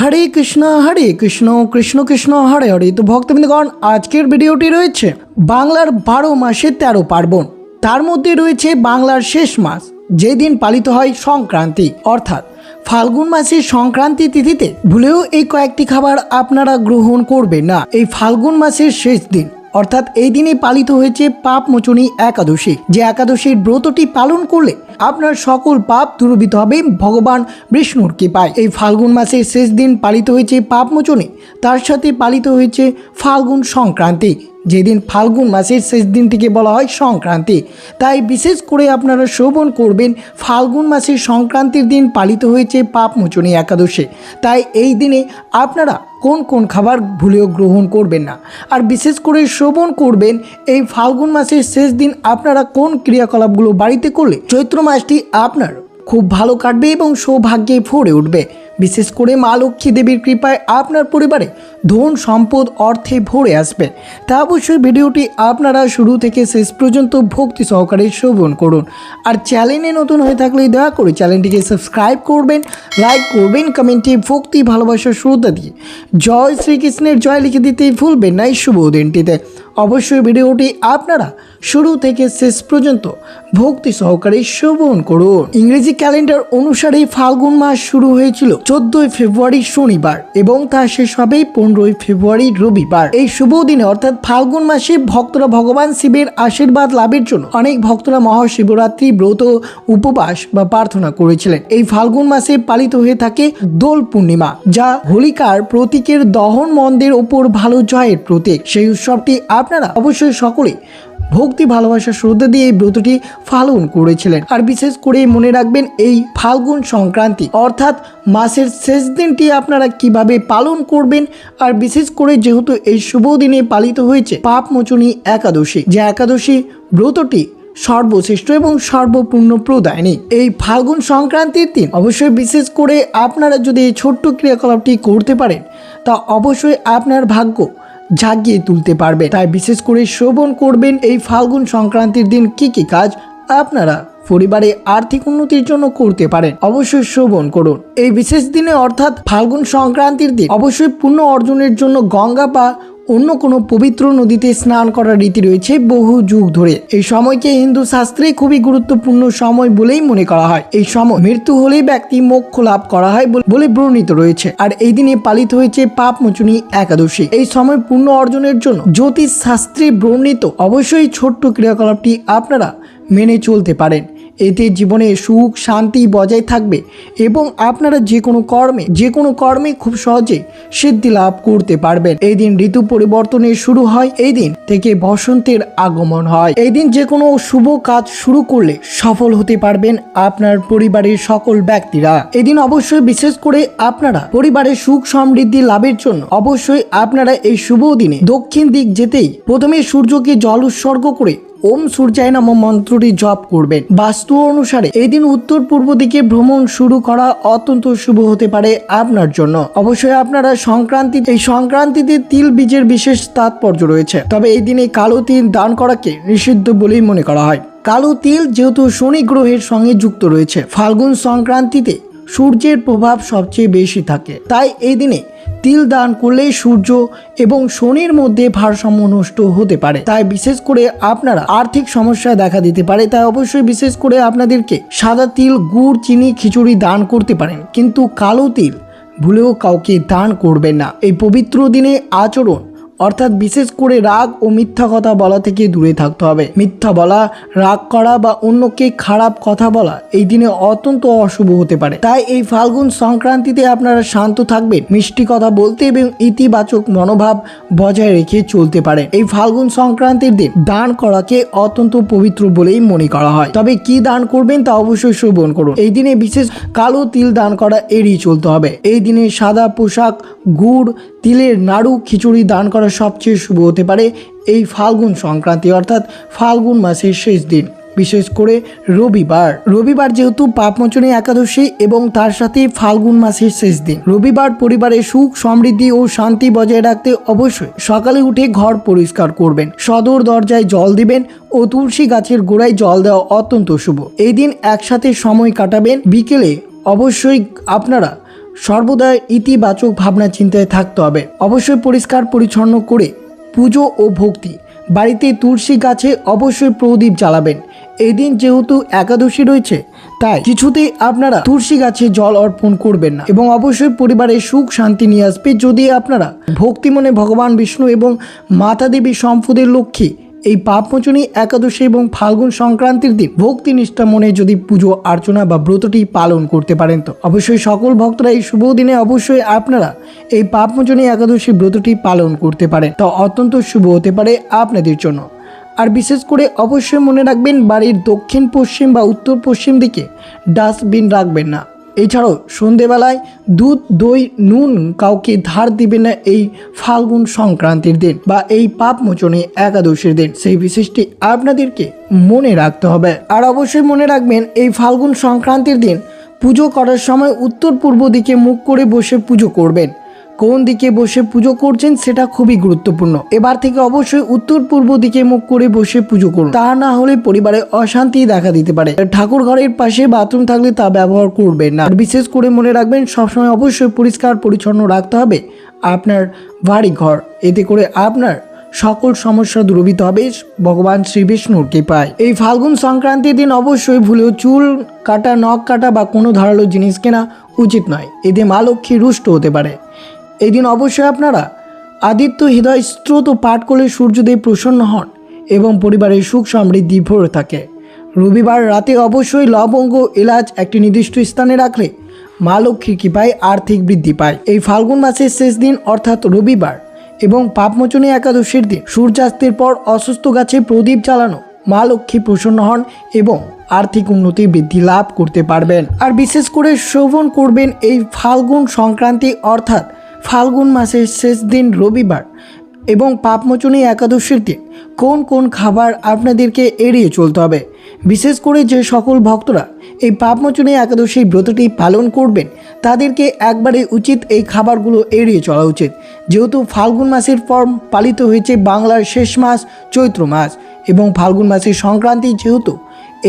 হরে কৃষ্ণ কৃষ্ণ কৃষ্ণ হরে হরে। তো ভক্তবৃন্দগণ, আজকের ভিডিওটি রয়েছে বাংলার 12 মাসে 13 পার্বণ। তার মধ্যে রয়েছে বাংলার শেষ মাস, যেদিন পালিত হয় সংক্রান্তি, অর্থাৎ ফাল্গুন মাসের সংক্রান্তি তিথিতে ভুলেও এই কয়েকটি খাবার আপনারা গ্রহণ করবেন না। এই ফাল্গুন মাসের শেষ দিন অর্থাৎ এই দিনে পালিত হয়েছে পাপমোচনী একাদশী। যে একাদশীর ব্রতটি পালন করলে আপনার সকল পাপ দূরীভূত হবে ভগবান বিষ্ণুর কৃপায়। এই ফাল্গুন মাসের শেষ দিন পালিত হয়েছে পাপমোচনী, তার সাথে পালিত হয়েছে ফাল্গুন সংক্রান্তি। যেদিন ফাল্গুন মাসের শেষ দিনটিকে বলা হয় সংক্রান্তি, তাই বিশেষ করে আপনারা শ্রবণ করবেন ফাল্গুন মাসের সংক্রান্তির দিন পালিত হয়েছে পাপমোচনী একাদশী। তাই এই দিনে আপনারা কোন কোন খাবার ভুলেও গ্রহণ করবেন না, আর বিশেষ করে শ্রবণ করবেন এই ফাল্গুন মাসের শেষ দিন আপনারা কোন ক্রিয়াকলাপগুলো বাড়িতে করলে চৈত্র মাসটি আপনার খুব ভালো কাটবে এবং সৌভাগ্যে ভরে উঠবে। বিশেষ করে মা লক্ষ্মী দেবীর কৃপায় আপনার পরিবারে ধন সম্পদ অর্থে ভরে আসবে। তা অবশ্যই ভিডিওটি আপনারা শুরু থেকে শেষ পর্যন্ত ভক্তি সহকারে শ্রবণ করুন। আর চ্যানেলে নতুন হয়ে থাকলে দয়া করে চ্যানেলটিকে সাবস্ক্রাইব করবেন, লাইক করবেন, কমেন্টে ভক্তি ভালোবাসা শ্রদ্ধা দিয়ে জয় শ্রীকৃষ্ণের জয় লিখে দিতেই ভুলবেন না এই শুভ দিনটিতে। অবশ্যই ভিডিওটি আপনারা শুরু থেকে শেষ পর্যন্ত ভক্তি সহকারে শ্রবণ করুন। ইংরেজি ক্যালেন্ডার অনুসারে ফাল্গুন মাস শুরু হয়েছিল 14 ফেব্রুয়ারি শনিবার এবং তা শেষ হবে 15 ফেব্রুয়ারি রবিবার। এই শুভ দিনে অর্থাৎ ফাল্গুন মাসে ভক্তরা ভগবান শিবের আশীর্বাদ লাভের জন্য অনেক ভক্তরা মহাশিবরাত্রি ব্রত উপবাস বা প্রার্থনা করেছিলেন। এই ফাল্গুন মাসে পালিত হয়ে থাকে দোল পূর্ণিমা, যা হোলিকার প্রতীকের দহন মন্দের ওপর ভালো জয়ের প্রতীক। সেই উৎসবটি আপনারা অবশ্যই সকলে ভক্তি ভালোবাসা শ্রদ্ধা দিয়ে এই ব্রতটি পালন করেছিলেন। আর বিশেষ করে মনে রাখবেন এই ফাল্গুন সংক্রান্তি অর্থাৎ মাসের শেষ দিনটি আপনারা কিভাবে পালন করবেন। আর বিশেষ করে যেহেতু এই শুভ দিনে পালিত হয়েছে পাপমোচনী একাদশী, যে একাদশী ব্রতটি সর্বশ্রেষ্ঠ এবং সর্বপূর্ণ প্রদায়নী। এই ফাল্গুন সংক্রান্তির দিন অবশ্যই বিশেষ করে আপনারা যদি এই ছোট্ট ক্রিয়াকলাপটি করতে পারেন তা অবশ্যই আপনার ভাগ্য জাগিয়ে তুলতে পারবে। তাই বিশেষ করে শ্রবণ করবেন এই ফাল্গুন সংক্রান্তির দিন কি কি কাজ আপনারা পরিবারে আর্থিক উন্নতির জন্য করতে পারেন। অবশ্যই শ্রবণ করুন। এই বিশেষ দিনে অর্থাৎ ফাল্গুন সংক্রান্তির দিন অবশ্যই পুণ্য অর্জনের জন্য গঙ্গা বা অন্য কোনো পবিত্র নদীতে স্নান করার রীতি রয়েছে বহু যুগ ধরে। এই সময়কে হিন্দু শাস্ত্রে খুবই গুরুত্বপূর্ণ সময় বলেই মনে করা হয়। এই সময় মৃত্যু হলেই ব্যক্তি মোক্ষ লাভ করা হয় বলে বর্ণিত রয়েছে। আর এই দিনে পালিত হয়েছে পাপমোচনী একাদশী। এই সময় পুণ্য অর্জনের জন্য জ্যোতিষ শাস্ত্রে বর্ণিত অবশ্যই ছোট্ট ক্রিয়াকলাপটি আপনারা মেনে চলতে পারেন। এতে জীবনে সুখ শান্তি বজায় থাকবে এবং আপনারা যে কোনো কর্মে খুব সহজে সিদ্ধি লাভ করতে পারবেন। এই দিন ঋতু পরিবর্তনের শুরু হয়, এই দিন থেকে বসন্তের আগমন হয়। এই দিন যে কোনো শুভ কাজ শুরু করলে সফল হতে পারবেন আপনার পরিবারের সকল ব্যক্তিরা। এই দিন অবশ্যই বিশেষ করে আপনারা পরিবারের সুখ সমৃদ্ধি লাভের জন্য অবশ্যই আপনারা এই শুভ দিনে দক্ষিণ দিক যেতেই প্রথমে সূর্যকে জল উৎসর্গ করে ওম সূর্যায় নমঃ মন্ত্রটি জপ করবেন। বাস্তু অনুসারে এই দিন উত্তর পূর্ব দিকে ভ্রমণ শুরু করা অত্যন্ত শুভ হতে পারে আপনার জন্য। অবশ্যই আপনারা এই সংক্রান্তিতে তিল বীজের বিশেষ তাৎপর্য রয়েছে, তবে এই দিনে কালো তিল দান করাকে নিষিদ্ধ বলেই মনে করা হয়। কালো তিল যেহেতু শনি গ্রহের সঙ্গে যুক্ত রয়েছে, ফাল্গুন সংক্রান্তিতে সূর্যের প্রভাব সবচেয়ে বেশি থাকে, তাই এই দিনে তিল দান করলে সূর্য এবং শনির মধ্যে ভারসাম্য নষ্ট হতে পারে। তাই বিশেষ করে আপনারা আর্থিক সমস্যা দেখা দিতে পারে। তাই অবশ্যই বিশেষ করে আপনাদেরকে সাদা তিল, গুড়, চিনি, খিচুড়ি দান করতে পারেন, কিন্তু কালো তিল ভুলেও কাউকে দান করবেন না। এই পবিত্র দিনে আচরণ অর্থাৎ বিশেষ করে রাগ ও মিথ্যা কথা বলা থেকে দূরে থাকতে হবে। মিথ্যা বলা, রাগ করা বা অন্যকে খারাপ কথা বলা এই দিনে অত্যন্ত অশুভ হতে পারে। তাই এই ফাল্গুন সংক্রান্তিতে আপনারা শান্ত থাকবেন, মিষ্টি কথা বলতে এবং ইতিবাচক মনোভাব বজায় রেখে চলতে পারেন। এই ফাল্গুন সংক্রান্তির দিন দান করাকে অত্যন্ত পবিত্র বলেই মনে করা হয়। তবে কি দান করবেন তা অবশ্যই শ্রবণ করুন। এই দিনে বিশেষ কালো তিল দান করা এড়িয়ে চলতে হবে। এই দিনে সাদা পোশাক, গুড়, তিলের নাড়ু, খিচুড়ি দান করা সবচেয়ে শুভ হতে পারে এই ফাল্গুন সংক্রান্তি অর্থাৎ ফাল্গুন মাসের শেষ দিন, বিশেষ করে রবিবার যেহেতু পাপমোচনী একাদশী এবং তার সাথে ফাল্গুন মাসের শেষ দিন। রবিবার পরিবারে সুখ সমৃদ্ধি ও শান্তি বজায় রাখতে অবশ্যই সকালে উঠে ঘর পরিষ্কার করবেন, সদর দরজায় জল দিবেন ও তুলসী গাছের গোড়ায় জল দেওয়া অত্যন্ত শুভ। এই দিন একসাথে সময় কাটাবেন। বিকেলে অবশ্যই আপনারা সর্বদা ইতিবাচক ভাবনা চিন্তায় থাকতে হবে। অবশ্যই পরিষ্কার পরিচ্ছন্ন করে পুজো ও ভক্তি। বাড়িতে তুলসী গাছে অবশ্যই প্রদীপ জ্বালাবেন। এই দিন যেহেতু একাদশী রয়েছে, তাই কিছুতেই আপনারা তুলসী গাছে জল অর্পণ করবেন না এবং অবশ্যই পরিবারে সুখ শান্তি নিয়ে আসবে যদি আপনারা ভক্তি মনে ভগবান বিষ্ণু এবং মাতা দেবী সম্পদের লক্ষ্মী এই পাপমোচনী একাদশী এবং ফাল্গুন সংক্রান্তির দিন ভক্তি নিষ্ঠা মনে যদি পুজো অর্চনা বা ব্রতটি পালন করতে পারেন, তো অবশ্যই সকল ভক্তরা এই শুভ দিনে অবশ্যই আপনারা এই পাপমোচনী একাদশী ব্রতটি পালন করতে পারেন, তা অত্যন্ত শুভ হতে পারে আপনাদের জন্য। আর বিশেষ করে অবশ্যই মনে রাখবেন, বাড়ির দক্ষিণ পশ্চিম বা উত্তর পশ্চিম দিকে ডাস্টবিন রাখবেন না। এছাড়াও সন্ধেবেলায় দুধ দই নুন কাউকে ধার দিবেন না এই ফাল্গুন সংক্রান্তির দিন বা এই পাপমোচনী একাদশীর দিন, সেই বিশেষটি আপনাদেরকে মনে রাখতে হবে। আর অবশ্যই মনে রাখবেন, এই ফাল্গুন সংক্রান্তির দিন পুজো করার সময় উত্তর পূর্ব দিকে মুখ করে বসে পুজো করবেন। কোন দিকে বসে পুজো করছেন সেটা খুবই গুরুত্বপূর্ণ। এবার থেকে অবশ্যই উত্তর পূর্ব দিকে মুখ করে বসে পুজো করুন, তা না হলে পরিবারে অশান্তি দেখা দিতে পারে। ঠাকুর ঘরের পাশে বাথরুম থাকলে তা ব্যবহার করবেন না। বিশেষ করে মনে রাখবেন, সবসময় অবশ্যই পরিষ্কার পরিচ্ছন্ন রাখতে হবে আপনার বাড়ি ঘর। এতে করে আপনার সকল সমস্যা দূরীভূত হবে ভগবান শ্রী বিষ্ণুর কৃপায়। এই ফাল্গুন সংক্রান্তির দিন অবশ্যই ভুলেও চুল কাটা, নখ কাটা বা কোনো ধারালো জিনিস কেনা উচিত নয়। এতে মা লক্ষ্মী রুষ্ট হতে পারে। এই দিন অবশ্যই আপনারা আদিত্য হৃদয় স্তোত্র পাঠ করলে সূর্যদেব প্রসন্ন হন এবং পরিবারের সুখ সমৃদ্ধি ভরে থাকে। রবিবার রাতে অবশ্যই লবঙ্গ এলাচ একটি নির্দিষ্ট স্থানে রাখলে মা লক্ষ্মীর কৃপায় আর্থিক বৃদ্ধি পায়। এই ফাল্গুন মাসের শেষ দিন অর্থাৎ রবিবার এবং পাপমোচনী একাদশীর দিন সূর্যাস্তের পর অসুস্থ গাছে প্রদীপ জ্বালানো মা লক্ষ্মী প্রসন্ন হন এবং আর্থিক উন্নতি বৃদ্ধি লাভ করতে পারবেন। আর বিশেষ করে শ্রবণ করবেন এই ফাল্গুন সংক্রান্তি অর্থাৎ ফাল্গুন মাসের শেষ দিন রবিবার এবং পাপমোচনী একাদশীর দিন কোন কোন খাবার আপনাদেরকে এড়িয়ে চলতে হবে। বিশেষ করে যে সকল ভক্তরা এই পাপমোচনী একাদশী ব্রতটি পালন করবেন তাদেরকে একবারে উচিত এই খাবারগুলো এড়িয়ে চলা উচিত। যেহেতু ফাল্গুন মাসের পর পালিত হয়েছে বাংলার শেষ মাস চৈত্র মাস এবং ফাল্গুন মাসের সংক্রান্তি, যেহেতু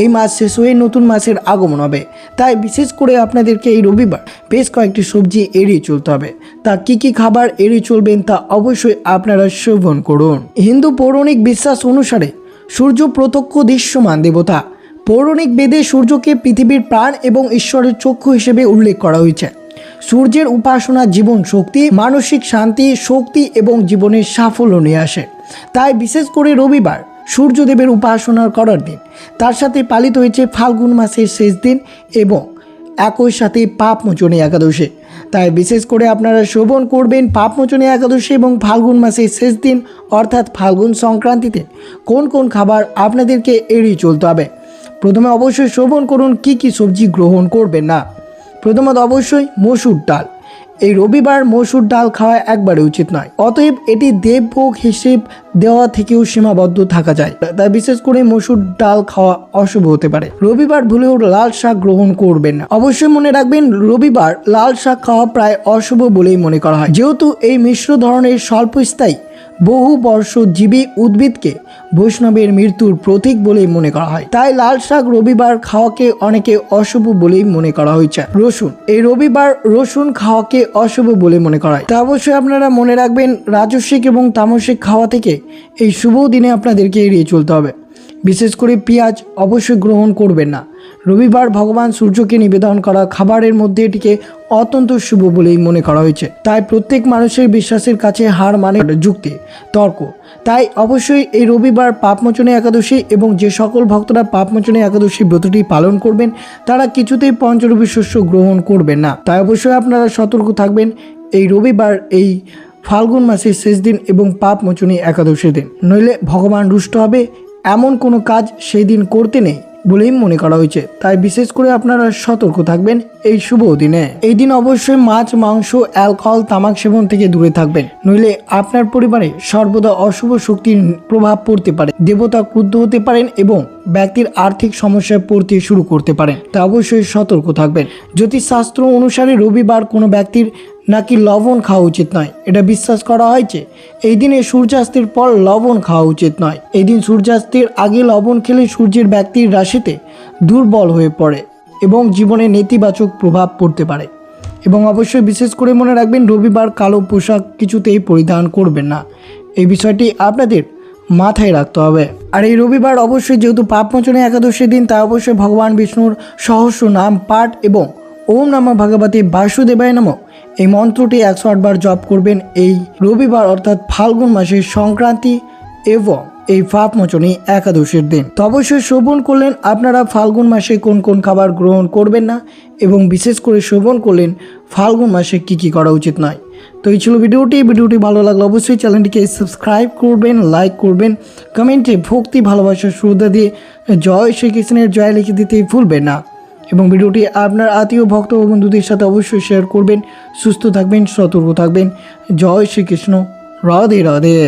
এই মাস শেষ হয়ে নতুন মাসের আগমন হবে, তাই বিশেষ করে আপনাদেরকে এই রবিবার বেশ কয়েকটি সবজি এড়িয়ে চলতে হবে। তা কি কি খাবার এড়িয়ে চলবেন তা অবশ্যই আপনারা শ্রবণ করুন। হিন্দু পৌরাণিক বিশ্বাস অনুসারে সূর্য প্রত্যক্ষ দৃশ্যমান দেবতা। পৌরাণিক বেদে সূর্যকে পৃথিবীর প্রাণ এবং ঈশ্বরের চক্ষু হিসেবে উল্লেখ করা হয়েছে। সূর্যের উপাসনা জীবন শক্তি, মানসিক শান্তি, শক্তি এবং জীবনের সাফল্য নিয়ে আসে। তাই বিশেষ করে রবিবার সূর্যদেবের উপাসনা করার দিন, তার সাথে পালিত হয়েছে ফাল্গুন মাসের শেষ দিন এবং একই সাথে পাপমোচনী একাদশী। তাই বিশেষ করে আপনারা শ্রবণ করবেন পাপমোচনী একাদশী এবং ফাল্গুন মাসের শেষ দিন অর্থাৎ ফাল্গুন সংক্রান্তিতে কোন কোন খাবার আপনাদেরকে এড়িয়ে চলতে হবে। প্রথমে অবশ্যই শ্রবণ করুন কি কি সবজি গ্রহণ করবেন না। প্রথমত অবশ্যই মসুর ডাল। এই রবিবার মসুর ডাল খাওয়া একবারে উচিত নয়, অতএব এটি দেবভোগ হিসেব দেওয়া থেকেও সীমাবদ্ধ থাকা যায়। তাই বিশেষ করে মসুর ডাল খাওয়া অশুভ হতে পারে। রবিবার ভুলেও লাল শাক গ্রহণ করবেন না। অবশ্যই মনে রাখবেন, রবিবার লাল শাক খাওয়া প্রায় অশুভ বলেই মনে করা হয়, যেহেতু এই মিশ্র ধরনের স্বল্পস্থায়ী বহু বর্ষজীবী উদ্ভিদকে বৈষ্ণবের মৃত্যুর প্রতীক বলেই মনে করা হয়। তাই লাল শাক রবিবার খাওয়াকে অনেকে অশুভ বলেই মনে করা হয়েছে। রসুন, এই রবিবার রসুন খাওয়াকে অশুভ বলে মনে করা হয়। তা অবশ্যই আপনারা মনে রাখবেন, রাজস্বিক এবং তামসিক খাওয়া থেকে এই শুভ দিনে আপনাদেরকে এড়িয়ে চলতে হবে। বিশেষ করে পেঁয়াজ অবশ্যই গ্রহণ করবেন না। রবিবার ভগবান সূর্যকে নিবেদন করা খাবারের মধ্যে এটিকে অত্যন্ত শুভ বলেই মনে করা হয়েছে। তাই প্রত্যেক মানুষের বিশ্বাসের কাছে হার মানে যুক্তি তর্ক। তাই অবশ্যই এই রবিবার পাপমোচনী একাদশী এবং যে সকল ভক্তরা পাপমোচনী একাদশী ব্রতটি পালন করবেন তারা কিছুতেই পঞ্চরবি শস্য গ্রহণ করবেন না। তাই অবশ্যই আপনারা সতর্ক থাকবেন এই রবিবার এই ফাল্গুন মাসের শেষ দিন এবং পাপমোচনী একাদশীর দিন, নইলে ভগবান রুষ্ট হবে। এমন কোনো কাজ সেই দিন করতে নেই বলেই মনে করা হয়েছে। তাই বিশেষ করে আপনারা সতর্ক থাকবেন এই শুভ দিনে। এই দিন অবশ্যই মাছ, মাংস, অ্যালকোহল, তামাক সেবন থেকে দূরে থাকবেন, নইলে আপনার পরিবারে সর্বদা অশুভ শক্তির প্রভাব পড়তে পারে। দেবতা ক্রুদ্ধ হতে পারেন এবং ব্যক্তির আর্থিক সমস্যায় পড়তে শুরু করতে পারেন। তাই অবশ্যই সতর্ক থাকবেন। জ্যোতিষশাস্ত্র অনুসারে রবিবার কোনো ব্যক্তির নাকি লবণ খাওয়া উচিত নয়। এটা বিশ্বাস করা হয় যে এই দিনে সূর্যাস্তের পর লবণ খাওয়া উচিত নয়। এই দিন সূর্যাস্তের আগে লবণ খেলে সূর্যের ব্যক্তির রাশিতে দুর্বল হয়ে পড়ে এবং জীবনে নেতিবাচক প্রভাব পড়তে পারে। এবং অবশ্যই বিশেষ করে মনে রাখবেন রবিবার কালো পোশাক কিছুতেই পরিধান করবেন না। এই বিষয়টি আপনাদের মাথায় রাখতে হবে। আর এই রবিবার অবশ্যই যেহেতু পাপমোচনী একাদশীর দিন, তাই অবশ্যই ভগবান বিষ্ণুর সহস্র নাম পাঠ এবং ওম নমঃ ভগবতে বাসুদেবায় নমঃ এই মন্ত্রটি 108 বার জপ করবেন এই রবিবার অর্থাৎ ফাল্গুন মাসের সংক্রান্তি এবং এই পাপমোচনী একাদশীর দিন। তো অবশ্যই শ্রবণ করলেন আপনারা ফাল্গুন মাসে কোন কোন খাবার গ্রহণ করবেন না এবং বিশেষ করে শ্রবণ করলেন ফাল্গুন মাসে কি কি করা উচিত নয়। তো এই ছিল ভিডিওটি ভালো লাগলে অবশ্যই চ্যানেলটিকে সাবস্ক্রাইব করবেন, লাইক করবেন, কমেন্টে ভক্তি ভালোবাসার শ্রদ্ধা দিয়ে জয় শ্রীকৃষ্ণের জয় লিখে দিতেই ভুলবেন না এবং ভিডিওটি আপনার আত্মীয় ভক্ত ও বন্ধুদের সাথে অবশ্যই শেয়ার করবেন। সুস্থ থাকবেন, সতর্ক থাকবেন। জয় শ্রীকৃষ্ণ, রাধে রাধে।